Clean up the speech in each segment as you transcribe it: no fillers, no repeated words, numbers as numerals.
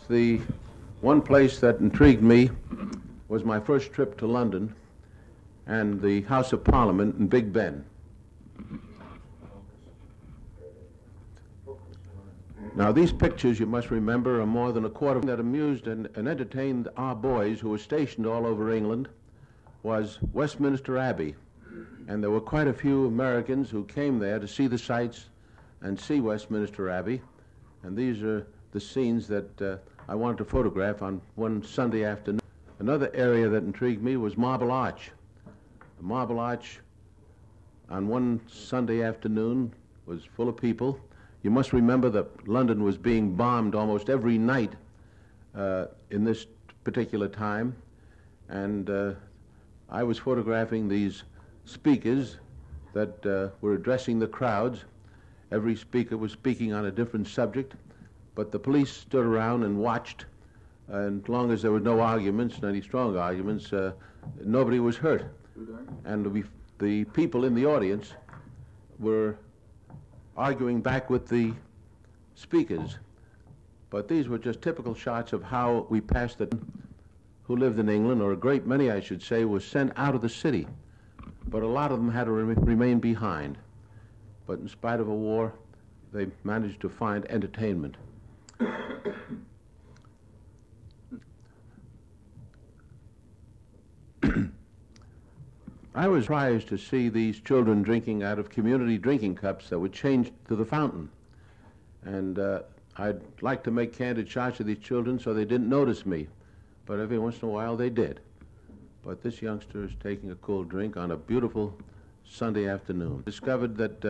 The one place that intrigued me was my first trip to London and the House of Parliament in Big Ben. Now, these pictures, you must remember, are more than a quarter that amused and entertained our boys who were stationed all over England was Westminster Abbey. And there were quite a few Americans who came there to see the sights and see Westminster Abbey. And these are the scenes that I wanted to photograph on one Sunday afternoon. Another area that intrigued me was Marble Arch. The Marble Arch on one Sunday afternoon was full of people. You must remember that London was being bombed almost every night in this particular time. And I was photographing these speakers that were addressing the crowds. Every speaker was speaking on a different subject, but the police stood around and watched, and as long as there were no arguments, any strong arguments, nobody was hurt. And the people in the audience were arguing back with the speakers. But these were just typical shots of how we passed the who lived in England, or a great many, I should say, were sent out of the city. But a lot of them had to remain behind. But in spite of a war, they managed to find entertainment. I was surprised to see these children drinking out of community drinking cups that were changed to the fountain. And I'd like to make candid shots of these children so they didn't notice me. But every once in a while they did. But this youngster is taking a cool drink on a beautiful Sunday afternoon. Discovered that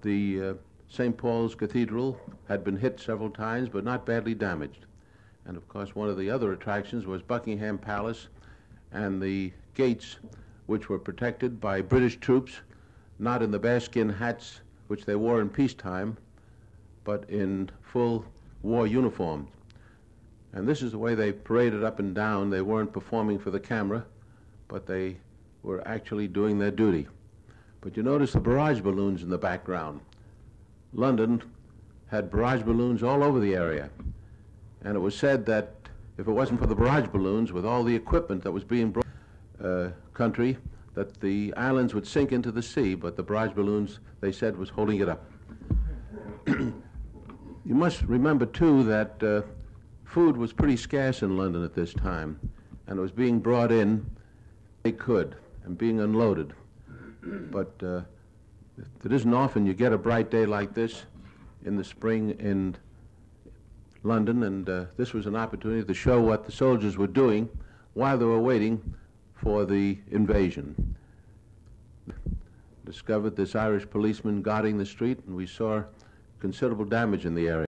the St. Paul's Cathedral had been hit several times, but not badly damaged. And of course, one of the other attractions was Buckingham Palace and the gates, which were protected by British troops, not in the bearskin hats which they wore in peacetime, but in full war uniform. And this is the way they paraded up and down. They weren't performing for the camera, but they were actually doing their duty. But you notice the barrage balloons in the background. London had barrage balloons all over the area. And it was said that if it wasn't for the barrage balloons, with all the equipment that was being brought country, that the islands would sink into the sea, but the barrage balloons, they said, was holding it up. You must remember, too, that food was pretty scarce in London at this time, and it was being brought in they could and being unloaded. But it isn't often you get a bright day like this in the spring in London, and this was an opportunity to show what the soldiers were doing while they were waiting for the invasion. Discovered this Irish policeman guarding the street, and we saw considerable damage in the area.